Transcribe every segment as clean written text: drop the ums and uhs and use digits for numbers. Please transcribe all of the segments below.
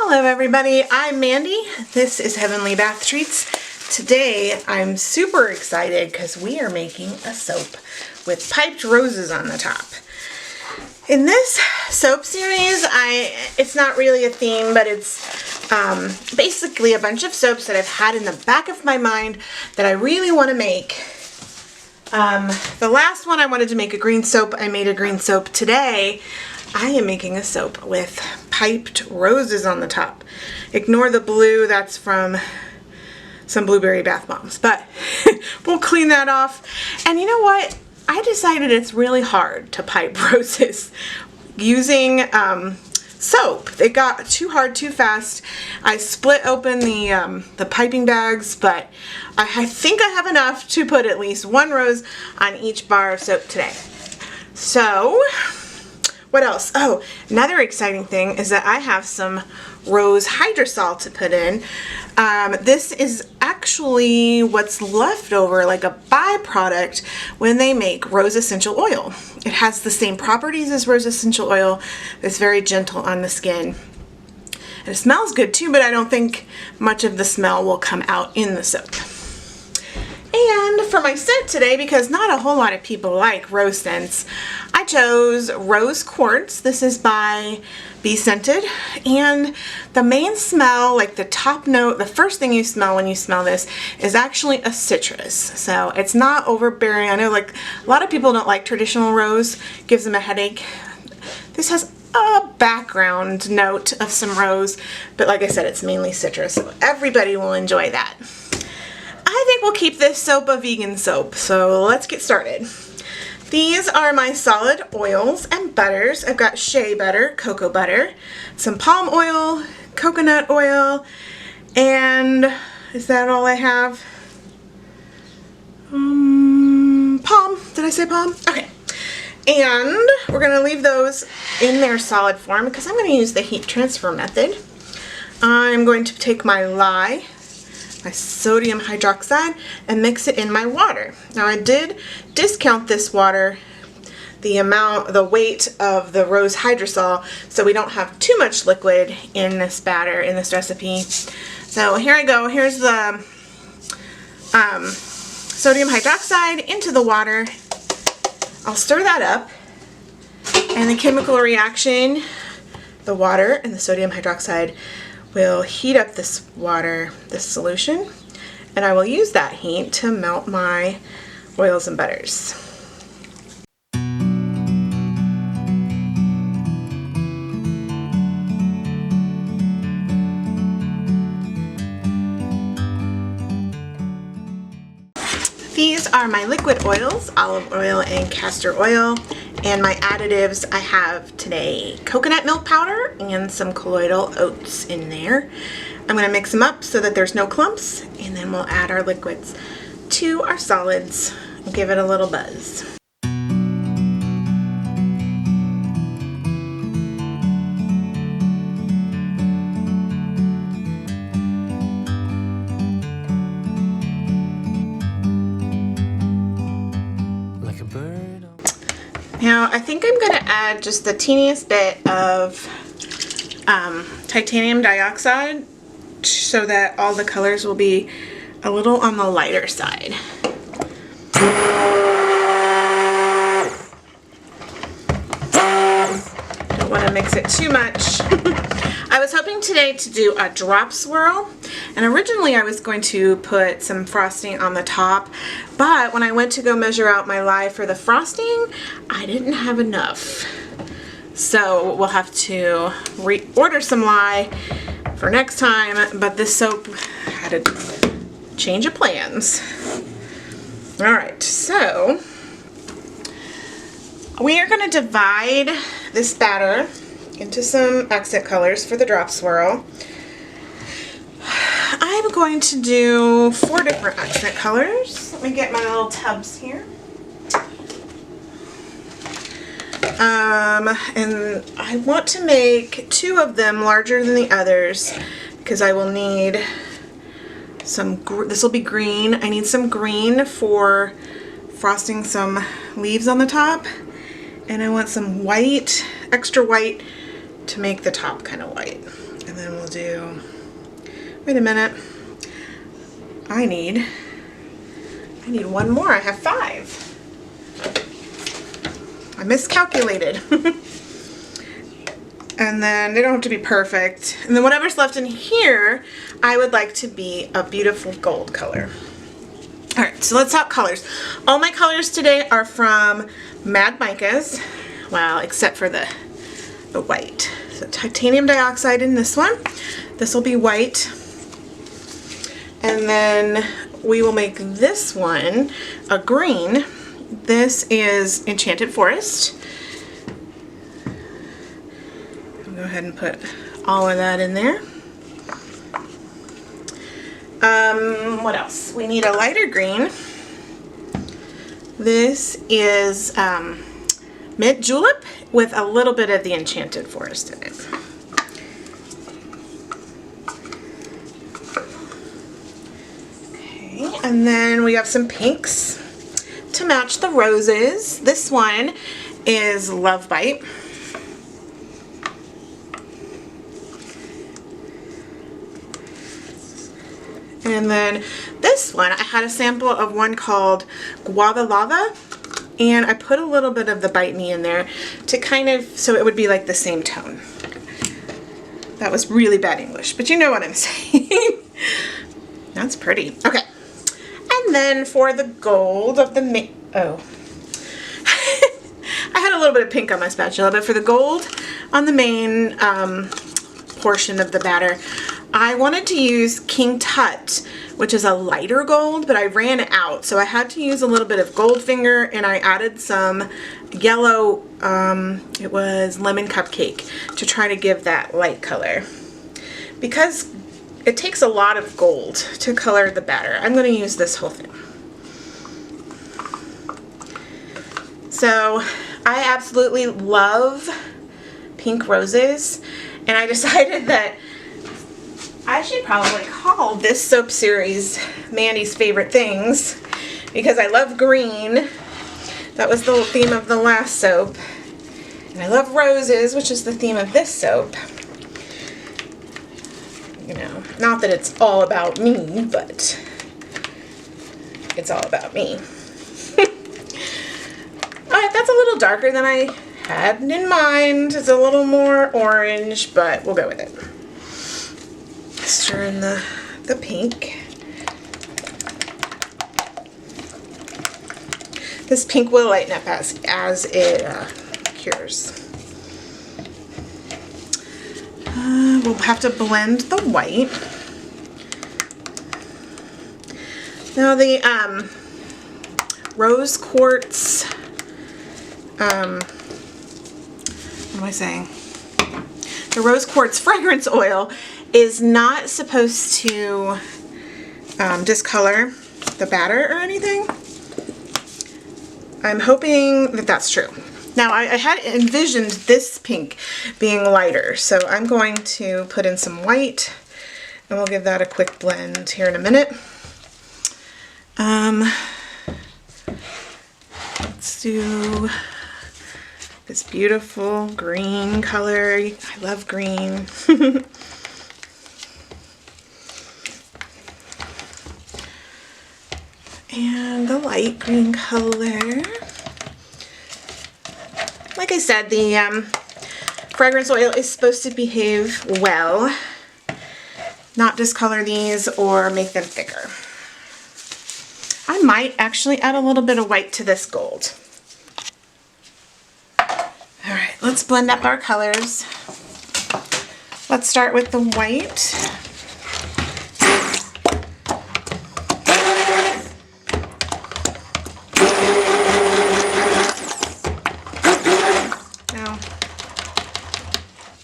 Hello everybody, I'm Mandy. This is Heavenly Bath Treats. Today I'm super excited because we are making a soap with piped roses on the top. In this soap series, it's not really a theme, but it's basically a bunch of soaps that I've had in the back of my mind that I really want to make. The last one I wanted to make a green soap. I made a green soap today. I am making a soap with piped roses on the top. Ignore the blue, that's from some blueberry bath bombs, but we'll clean that off. And you know what? I decided it's really hard to pipe roses using soap. It got too hard too fast. I split open the piping bags, but I think I have enough to put at least one rose on each bar of soap today. So what else? Oh, another exciting thing is that I have some rose hydrosol to put in. This is actually what's left over, like a byproduct when they make rose essential oil. It has the same properties as rose essential oil. It's very gentle on the skin. And it smells good too, but I don't think much of the smell will come out in the soap. And for my scent today, because not a whole lot of people like rose scents, I chose Rose Quartz. This is by Be Scented, and the main smell, like the top note, the first thing you smell when you smell this is actually a citrus. So it's not overbearing. I know like a lot of people don't like traditional rose, gives them a headache. This has a background note of some rose, but like I said, it's mainly citrus, so everybody will enjoy that. I think we'll keep this soap a vegan soap, so let's get started. These are my solid oils and butters. I've got shea butter, cocoa butter, some palm oil, coconut oil, and is that all I have? Palm. Did I say palm? Okay. And we're going to leave those in their solid form because I'm going to use the heat transfer method. I'm going to take my lye, my sodium hydroxide, and mix it in my water. Now I did discount this water, the weight of the rose hydrosol, so we don't have too much liquid in this batter, in this recipe. So here I go. Here's the sodium hydroxide into the water. I'll stir that up, and the chemical reaction, the water and the sodium hydroxide, will heat up this water, this solution, and I will use that heat to melt my oils and butters. These are my liquid oils, olive oil and castor oil, and my additives. I have today coconut milk powder and some colloidal oats in there. I'm going to mix them up so that there's no clumps, and then we'll add our liquids to our solids and give it a little buzz. Now I think I'm going to add just the teeniest bit of titanium dioxide so that all the colors will be a little on the lighter side. Don't want to mix it too much. I was hoping today to do a drop swirl, and originally I was going to put some frosting on the top, but when I went to go measure out my lye for the frosting, I didn't have enough. So we'll have to reorder some lye for next time, but this soap had a change of plans. Alright, so we are going to divide this batter into some accent colors for the drop swirl. I'm going to do 4 different accent colors. Let me get my little tubs here. And I want to make 2 of them larger than the others because I will need some, this will be green. I need some green for frosting some leaves on the top. And I want some white, extra white, to make the top kind of white. And And then we'll do, wait a minute, I need one more. I have 5. I miscalculated. And then they don't have to be perfect. And then whatever's left in here, I would like to be a beautiful gold color. All right, so let's talk colors. All my colors today are from Mad Micas, well, except for the white. So titanium dioxide in this one. This will be white. And then we will make this one a green. This is Enchanted Forest. I'll go ahead and put all of that in there. What else? We need a lighter green. This is Mint Julep with a little bit of the Enchanted Forest in it. Okay, and then we have some pinks to match the roses. This one is Love Bite. And then this one, I had a sample of one called Guava Lava, and I put a little bit of the Bite Me in there to kind of, so it would be like the same tone. That was really bad English, but you know what I'm saying. That's pretty. Okay. And then for the gold of the I had a little bit of pink on my spatula, but for the gold on the main portion of the batter, I wanted to use King Tut, which is a lighter gold, but I ran out, so I had to use a little bit of Goldfinger, and I added some yellow, it was Lemon Cupcake, to try to give that light color. Because it takes a lot of gold to color the batter, I'm going to use this whole thing. So I absolutely love pink roses, and I decided that I should probably call this soap series Mandy's Favorite Things, because I love green. That was the theme of the last soap. And I love roses, which is the theme of this soap. You know, not that it's all about me, but it's all about me. Alright, that's a little darker than I had in mind. It's a little more orange, but we'll go with it. Stir in the pink. This pink will lighten up as it cures. We'll have to blend the white. Now the rose quartz, what am I saying? The rose quartz fragrance oil is not supposed to discolor the batter or anything. I'm hoping that that's true. Now I had envisioned this pink being lighter, so I'm going to put in some white, and we'll give that a quick blend here in a minute. Let's do this beautiful green color. I love green. And the light green color. Like I said, the fragrance oil is supposed to behave well, not discolor these or make them thicker. I might actually add a little bit of white to this gold. Alright, let's blend up our colors. Let's start with the white.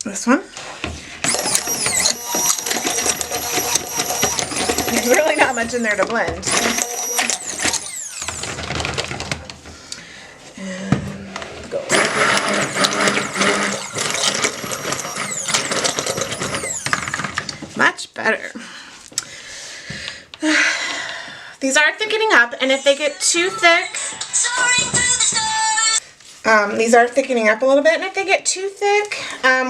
This one. There's really not much in there to blend. And go. Much better. These are thickening up, and if they get too thick, these are thickening up a little bit, and if they get too thick,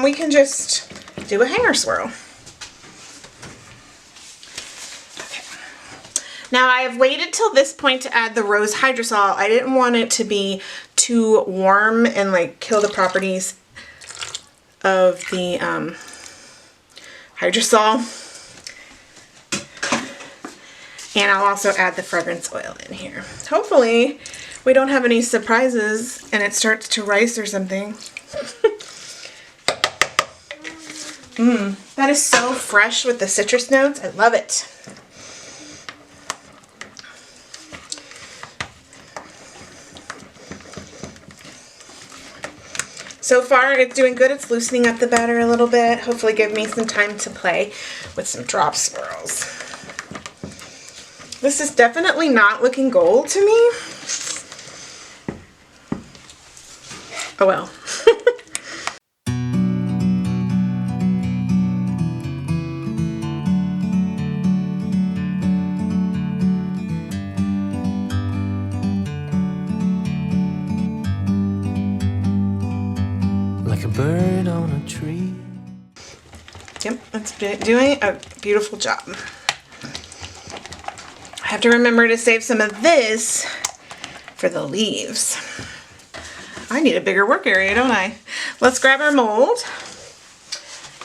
we can just do a hanger swirl. Now I have waited till this point to add the rose hydrosol. I didn't want it to be too warm and like kill the properties of the hydrosol. And I'll also add the fragrance oil in here. Hopefully we don't have any surprises and it starts to rise or something. That is so fresh with the citrus notes. I love it. So far it's doing good. It's loosening up the batter a little bit. Hopefully give me some time to play with some drop swirls. This is definitely not looking gold to me. Oh well. Like a bird on a tree. Yep, that's doing a beautiful job. I have to remember to save some of this for the leaves. I need a bigger work area, don't I? Let's grab our mold.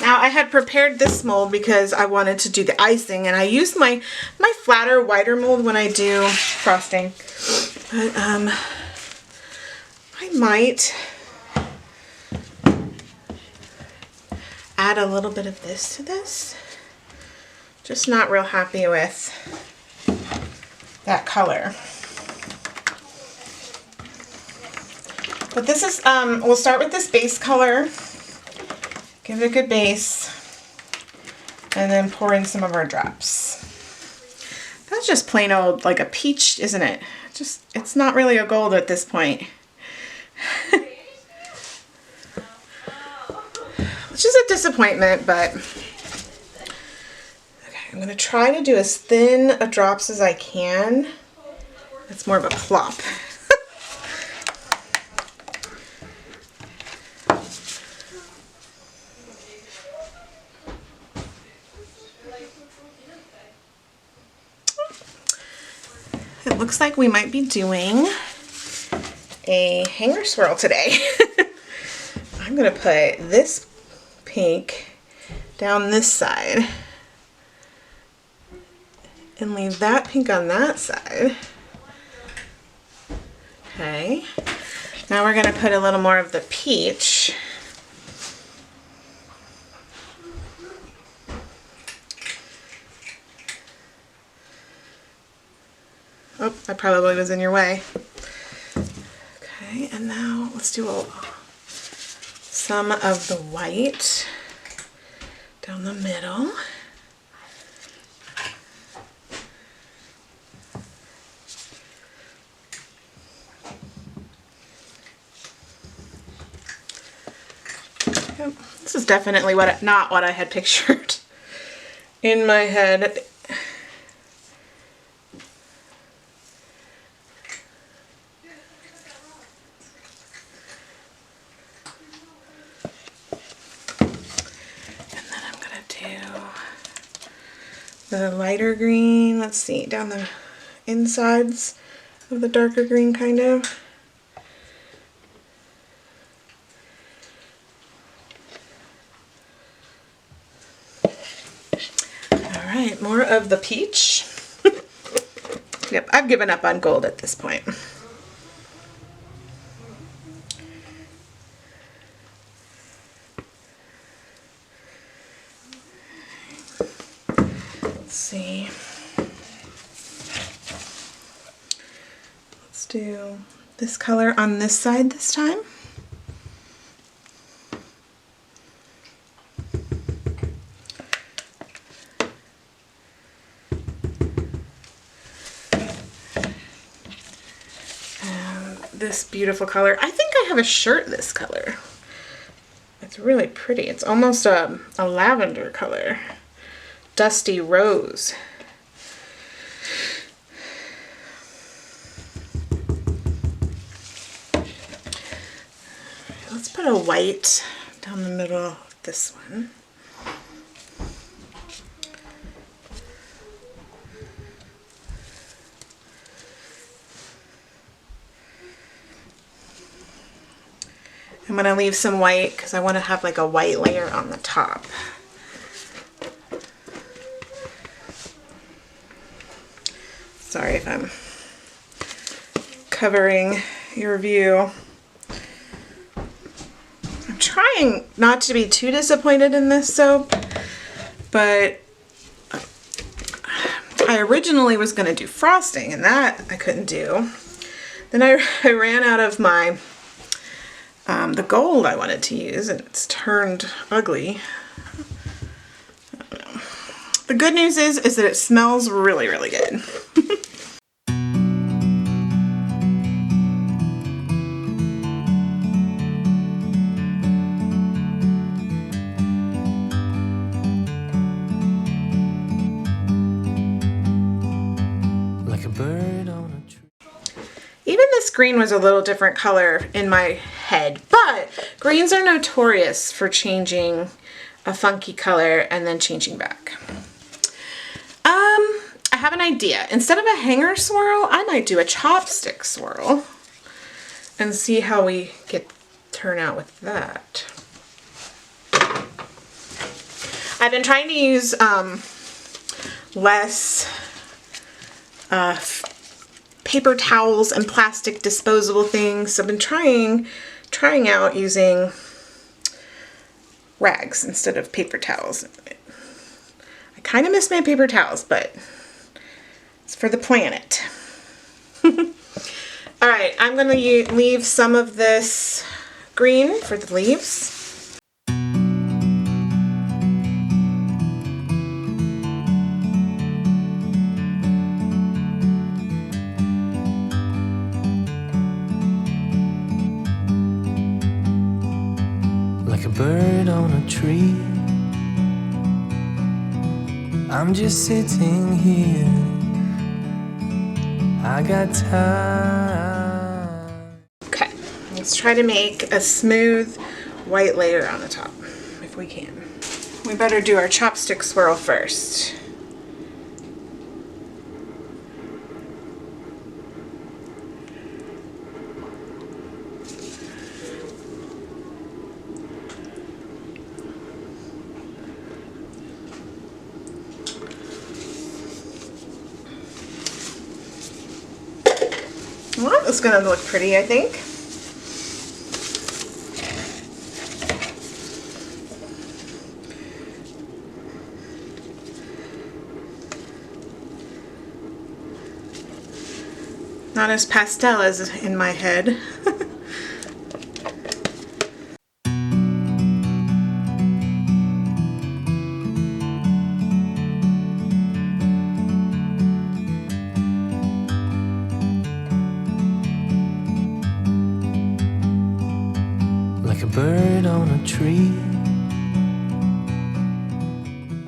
Now I had prepared this mold because I wanted to do the icing, and I use my flatter, wider mold when I do frosting. But I might add a little bit of this to this. Just not real happy with that color. But this is, we'll start with this base color. Give it a good base. And then pour in some of our drops. That's just plain old, like a peach, isn't it? Just, it's not really a gold at this point. Which is a disappointment, but okay, I'm gonna try to do as thin a drops as I can. It's more of a plop. It looks like we might be doing a hanger swirl today. I'm gonna put this pink down this side and leave that pink on that side. Okay, now we're gonna put a little more of the peach. Oh, that probably was in your way. Okay, and now let's do some of the white down the middle. Yep. This is definitely not what I had pictured in my head. The lighter green, let's see, down the insides of the darker green, kind of. Alright, more of the peach. Yep, I've given up on gold at this point. See. Let's do this color on this side this time. And this beautiful color. I think I have a shirt this color. It's really pretty. It's almost a lavender color. Dusty rose. Let's put a white down the middle of this one. I'm gonna leave some white because I want to have like a white layer on the top. Sorry if I'm covering your view. I'm trying not to be too disappointed in this soap, but I originally was going to do frosting, and that I couldn't do. Then I ran out of my the gold I wanted to use, and it's turned ugly. I don't know. The good news is that it smells really, really good. like a bird on a tree. Even this green was a little different color in my head, but greens are notorious for changing a funky color and then changing back. I have an idea. Instead of a hanger swirl, I might do a chopstick swirl and see how we turn out with that. I've been trying to use less paper towels and plastic disposable things. I've been trying out using rags instead of paper towels. I kind of miss my paper towels, but it's for the planet. All right, I'm going to leave some of this green for the leaves. Like a bird on a tree, I'm just sitting here. I got time. Okay, let's try to make a smooth white layer on the top, if we can. We better do our chopstick swirl first. Well, it's going to look pretty, I think. Not as pastel as in my head. Like a bird on a tree,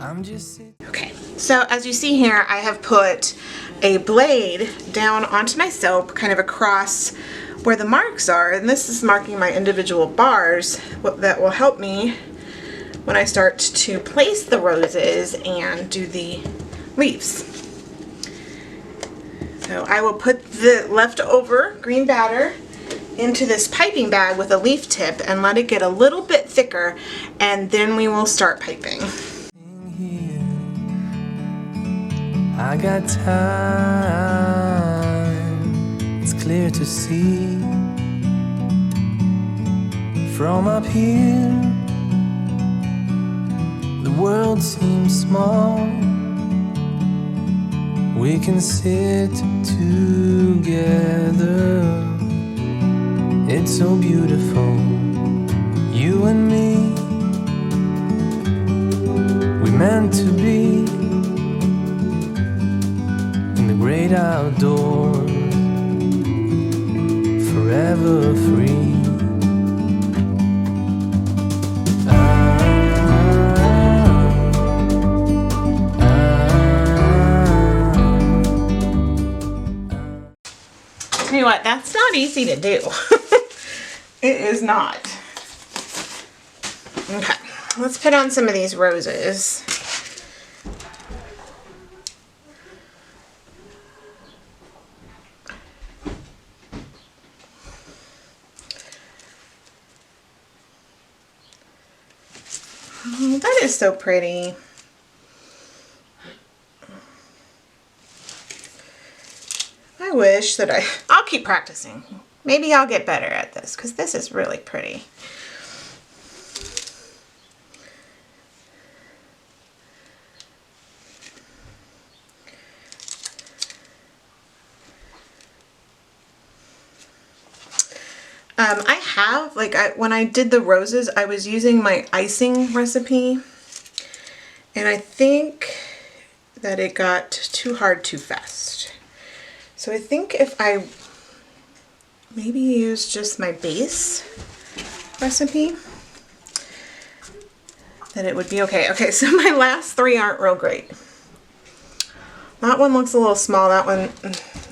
I'm just sitting. Okay, so as you see here, I have put a blade down onto my soap, kind of across where the marks are, and this is marking my individual bars that will help me when I start to place the roses and do the leaves. So I will put the leftover green batter into this piping bag with a leaf tip and let it get a little bit thicker, and then we will start piping. Here, I got time. It's clear to see from up here. The world seems small. We can sit together. It's so beautiful, you and me. We meant to be in the great outdoors, forever free. Tell you what, that's not easy to do. It is not. Okay, let's put on some of these roses. so pretty. I wish that I'll keep practicing. Maybe I'll get better at this because this is really pretty. I have, like, when I did the roses, I was using my icing recipe, and I think that it got too hard too fast. So I think if I maybe use just my base recipe, that it would be okay. Okay, so my last three aren't real great. That one looks a little small, that one,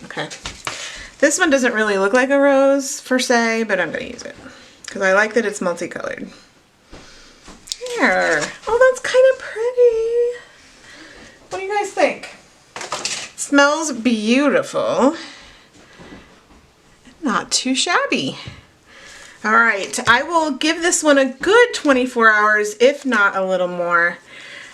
okay. This one doesn't really look like a rose, per se, but I'm going to use it. Because I like that it's multicolored. There. Oh, that's kind of pretty. What do you guys think? It smells beautiful. Not too shabby. All right. I will give this one a good 24 hours, if not a little more,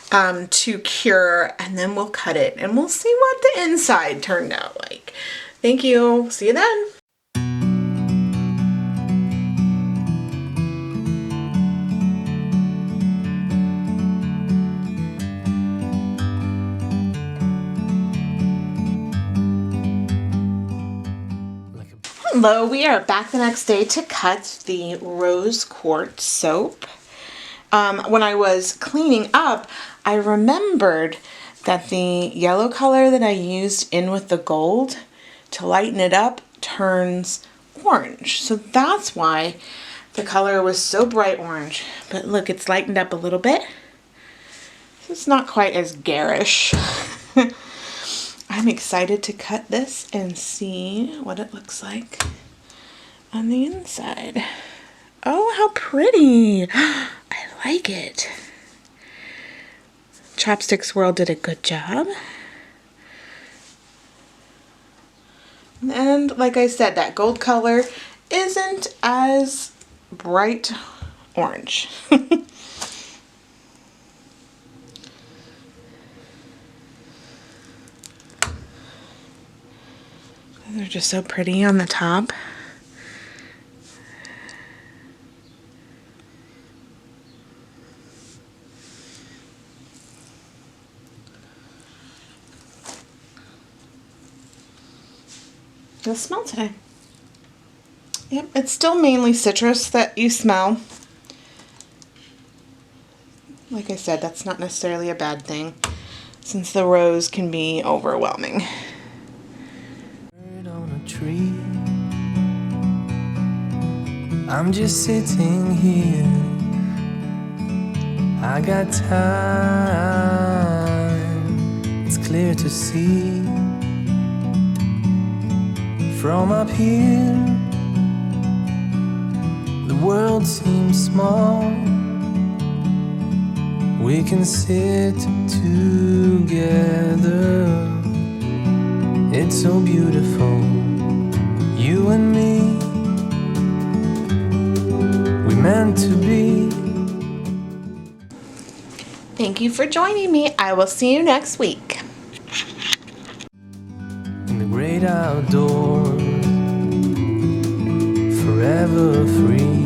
to cure. And then we'll cut it. And we'll see what the inside turned out like. Thank you. See you then. Hello, we are back the next day to cut the rose quartz soap. When I was cleaning up, I remembered that the yellow color that I used in with the gold to lighten it up turns orange. So that's why the color was so bright orange. But look, it's lightened up a little bit. It's not quite as garish. I'm excited to cut this and see what it looks like on the inside. Oh, how pretty. I like it. Chopstick Swirl did a good job. And like I said, that gold color isn't as bright orange. They're just so pretty on the top. The smell today. Yep, it's still mainly citrus that you smell. Like I said, that's not necessarily a bad thing, since the rose can be overwhelming. On a tree, I'm just sitting here. I got time. It's clear to see. From up here, the world seems small. We can sit together. It's so beautiful, you and me. We meant to be. Thank you for joining me. I will see you next week. In the great outdoors, forever free.